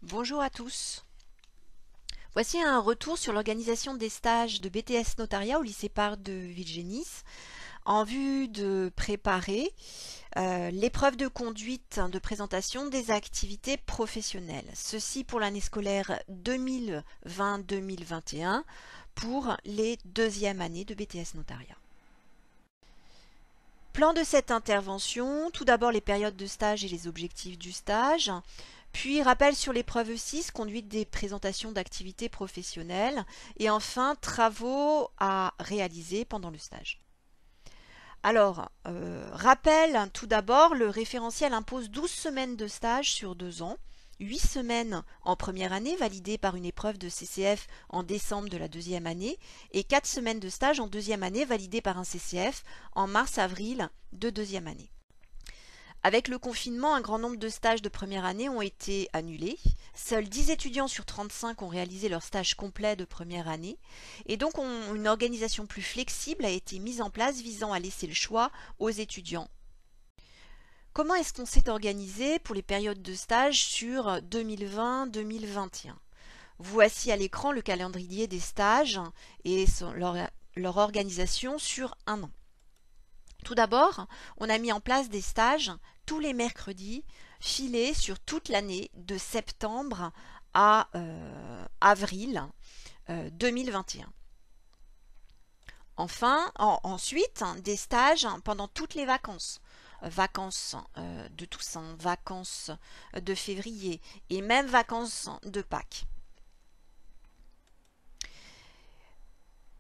Bonjour à tous. Voici un retour sur l'organisation des stages de BTS Notariat au lycée Parc de Villegénis en vue de préparer l'épreuve de conduite de présentation des activités professionnelles. Ceci pour l'année scolaire 2020-2021 pour les deuxièmes années de BTS Notariat. Plan de cette intervention, tout d'abord les périodes de stage et les objectifs du stage, puis rappel sur l'épreuve 6, conduite des présentations d'activités professionnelles, et enfin travaux à réaliser pendant le stage. Alors, rappel tout d'abord, le référentiel impose 12 semaines de stage sur 2 ans, 8 semaines en première année validées par une épreuve de CCF en décembre de la deuxième année et 4 semaines de stage en deuxième année validées par un CCF en mars-avril de deuxième année. Avec le confinement, un grand nombre de stages de première année ont été annulés. Seuls 10 étudiants sur 35 ont réalisé leur stage complet de première année. Et donc, une organisation plus flexible a été mise en place visant à laisser le choix aux étudiants. Comment est-ce qu'on s'est organisé pour les périodes de stage sur 2020-2021 ? Voici à l'écran le calendrier des stages et leur organisation sur un an. Tout d'abord, on a mis en place des stages tous les mercredis, filés sur toute l'année de septembre à avril 2021. Enfin, ensuite, des stages pendant toutes les vacances. Vacances de Toussaint, vacances de février et même vacances de Pâques.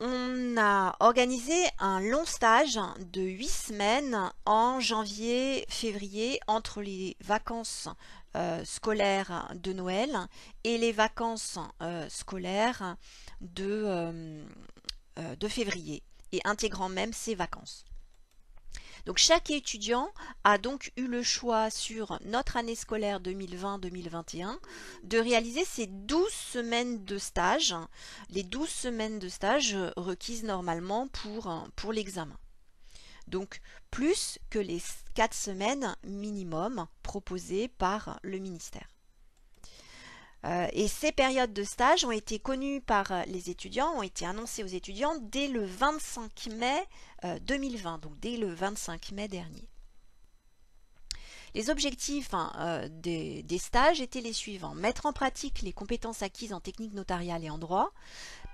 On a organisé un long stage de 8 semaines en janvier-février entre les vacances scolaires de Noël et les vacances scolaires de février, et intégrant même ces vacances. Donc chaque étudiant a donc eu le choix sur notre année scolaire 2020-2021 de réaliser ces 12 semaines de stage, les 12 semaines de stage requises normalement pour l'examen. Donc plus que les 4 semaines minimum proposées par le ministère. Et ces périodes de stage ont été connues par les étudiants, ont été annoncées aux étudiants dès le 25 mai 2020, donc dès le 25 mai dernier. Les objectifs des stages étaient les suivants: mettre en pratique les compétences acquises en technique notariale et en droit,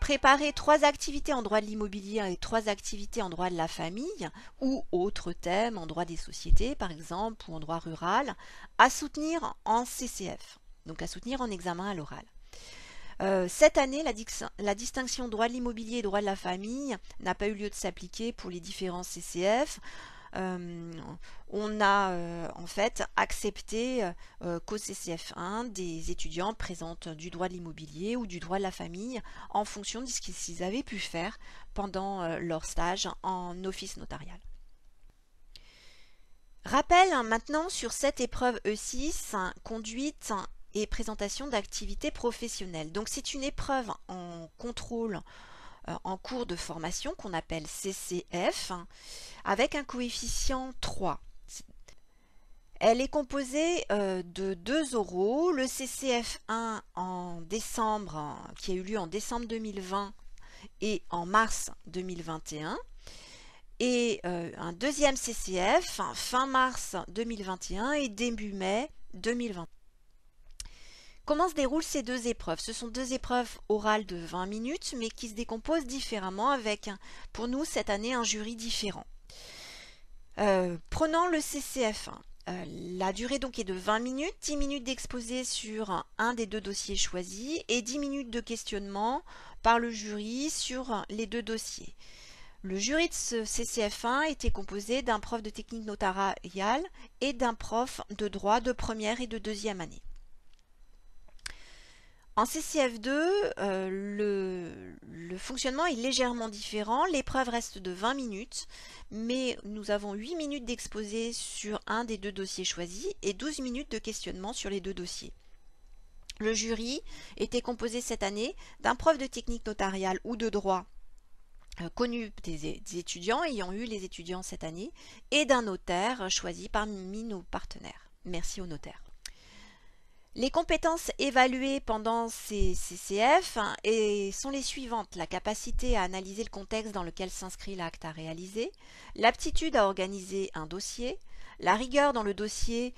préparer 3 activités en droit de l'immobilier et 3 activités en droit de la famille ou autres thèmes en droit des sociétés par exemple ou en droit rural, à soutenir en CCF. Donc à soutenir en examen à l'oral. Cette année, la distinction droit de l'immobilier et droit de la famille n'a pas eu lieu de s'appliquer pour les différents CCF. On a en fait accepté qu'au CCF1, des étudiants présentent du droit de l'immobilier ou du droit de la famille en fonction de ce qu'ils avaient pu faire pendant leur stage en office notarial. Rappel maintenant sur cette épreuve E6, conduite et présentation d'activités professionnelles. Donc c'est une épreuve en contrôle en cours de formation qu'on appelle CCF avec un coefficient 3. Elle est composée de 2 oraux, le CCF1 en décembre, qui a eu lieu en décembre 2020 et en mars 2021, et un deuxième CCF fin mars 2021 et début mai 2021. Comment se déroulent ces 2 épreuves? Ce sont 2 épreuves orales de 20 minutes, mais qui se décomposent différemment avec, pour nous, cette année, un jury différent. Prenons le CCF1. La durée donc est de 20 minutes, 10 minutes d'exposé sur un des 2 dossiers choisis et 10 minutes de questionnement par le jury sur les 2 dossiers. Le jury de ce CCF1 était composé d'un prof de technique notariale et d'un prof de droit de première et de deuxième année. En CCF2, le fonctionnement est légèrement différent. L'épreuve reste de 20 minutes, mais nous avons 8 minutes d'exposé sur un des 2 dossiers choisis et 12 minutes de questionnement sur les 2 dossiers. Le jury était composé cette année d'un prof de technique notariale ou de droit connu des étudiants ayant eu les étudiants cette année et d'un notaire choisi parmi nos partenaires. Merci aux notaires. Les compétences évaluées pendant ces CCF sont les suivantes: la capacité à analyser le contexte dans lequel s'inscrit l'acte à réaliser, l'aptitude à organiser un dossier, la rigueur dans le dossier,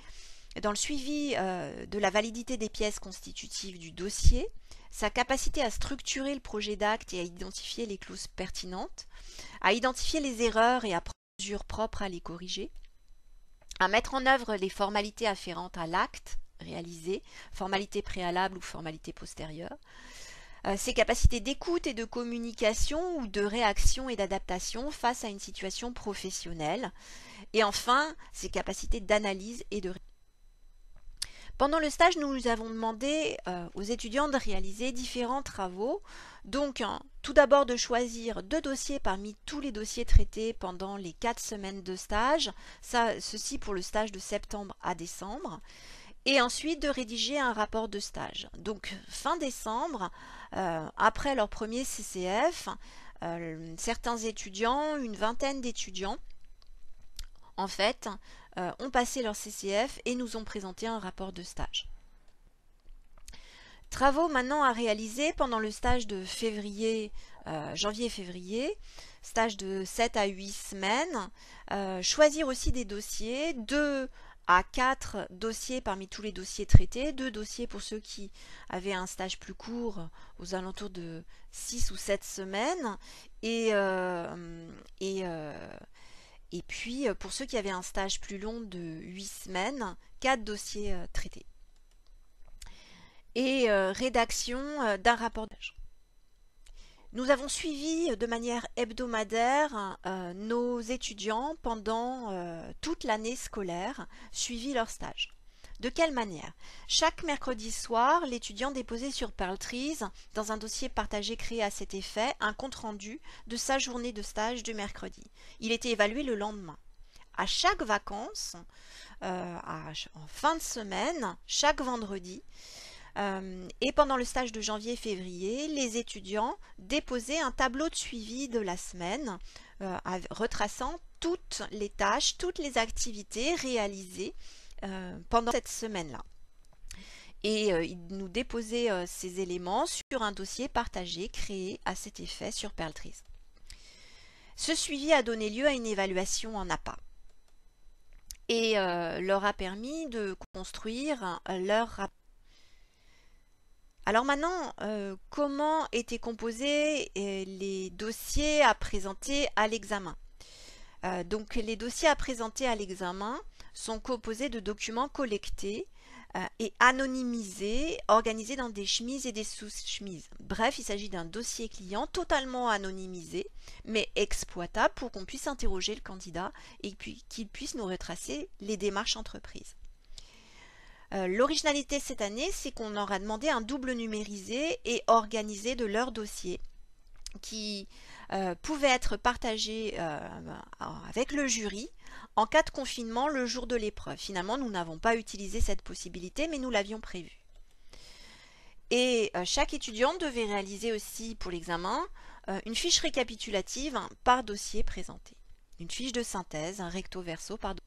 dans le suivi de la validité des pièces constitutives du dossier, sa capacité à structurer le projet d'acte et à identifier les clauses pertinentes, à identifier les erreurs et à prendre des mesures propres à les corriger, à mettre en œuvre les formalités afférentes à l'acte réalisé, formalités préalables ou formalités postérieures, ses capacités d'écoute et de communication ou de réaction et d'adaptation face à une situation professionnelle, et enfin ses capacités d'analyse et de... Pendant le stage, nous avons demandé aux étudiants de réaliser différents travaux. Donc, tout d'abord de choisir 2 dossiers parmi tous les dossiers traités pendant les 4 semaines de stage, ceci pour le stage de septembre à décembre, et ensuite de rédiger un rapport de stage. Donc, fin décembre, après leur premier CCF, certains étudiants, une vingtaine d'étudiants, en fait, ont passé leur CCF et nous ont présenté un rapport de stage. Travaux maintenant à réaliser pendant le stage de janvier-février, stage de 7 à 8 semaines. Choisir aussi des dossiers, 2 à 4 dossiers parmi tous les dossiers traités, 2 dossiers pour ceux qui avaient un stage plus court, aux alentours de 6 ou 7 semaines, et puis, pour ceux qui avaient un stage plus long de 8 semaines, 4 dossiers traités. Et rédaction d'un rapport d'âge. Nous avons suivi de manière hebdomadaire nos étudiants pendant toute l'année scolaire, suivi leur stage. De quelle manière? Chaque mercredi soir, l'étudiant déposait sur Perltrees, dans un dossier partagé créé à cet effet, un compte-rendu de sa journée de stage du mercredi. Il était évalué le lendemain. À chaque vacances, en fin de semaine, chaque vendredi, et pendant le stage de janvier-février, les étudiants déposaient un tableau de suivi de la semaine, retraçant toutes les tâches, toutes les activités réalisées pendant cette semaine-là. Et ils nous déposaient ces éléments sur un dossier partagé créé à cet effet sur Perltrees. Ce suivi a donné lieu à une évaluation en APA et leur a permis de construire leur rapport. Alors maintenant, comment étaient composés les dossiers à présenter à l'examen? Donc les dossiers à présenter à l'examen sont composés de documents collectés et anonymisés, organisés dans des chemises et des sous-chemises. Bref, il s'agit d'un dossier client totalement anonymisé, mais exploitable pour qu'on puisse interroger le candidat et qu'il puisse nous retracer les démarches entreprises. L'originalité cette année, c'est qu'on leur a demandé un double numérisé et organisé de leur dossier qui pouvait être partagé avec le jury en cas de confinement le jour de l'épreuve. Finalement, nous n'avons pas utilisé cette possibilité, mais nous l'avions prévu. Et chaque étudiant devait réaliser aussi pour l'examen une fiche récapitulative par dossier présenté. Une fiche de synthèse, un recto verso par dossier.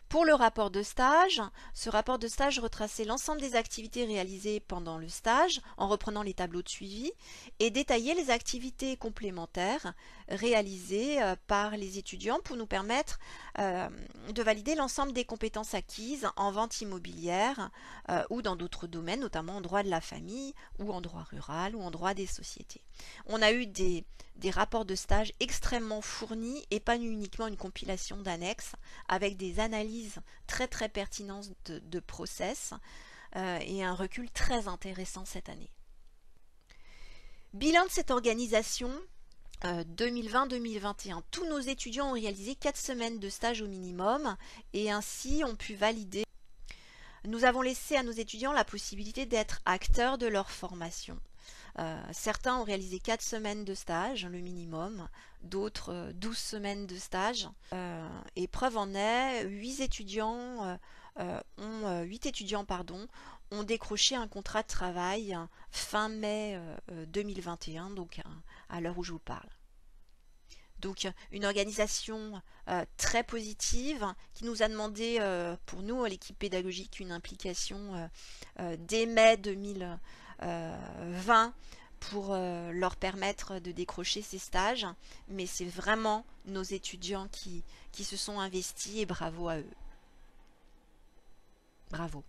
Pour le rapport de stage, ce rapport de stage retraçait l'ensemble des activités réalisées pendant le stage en reprenant les tableaux de suivi et détaillait les activités complémentaires réalisées par les étudiants pour nous permettre de valider l'ensemble des compétences acquises en vente immobilière ou dans d'autres domaines, notamment en droit de la famille ou en droit rural ou en droit des sociétés. On a eu des rapports de stage extrêmement fournis et pas uniquement une compilation d'annexes avec des analyses très pertinentes de process et un recul très intéressant cette année. Bilan de cette organisation 2020-2021. Tous nos étudiants ont réalisé 4 semaines de stage au minimum et ainsi ont pu valider. Nous avons laissé à nos étudiants la possibilité d'être acteurs de leur formation. Certains ont réalisé 4 semaines de stage, le minimum, d'autres 12 semaines de stage. Et preuve en est, 8 étudiants ont décroché un contrat de travail fin mai 2021, donc à l'heure où je vous parle. Donc une organisation très positive qui nous a demandé pour nous, l'équipe pédagogique, une implication dès mai 2020 pour leur permettre de décrocher ces stages. Mais c'est vraiment nos étudiants qui se sont investis et bravo à eux. Bravo.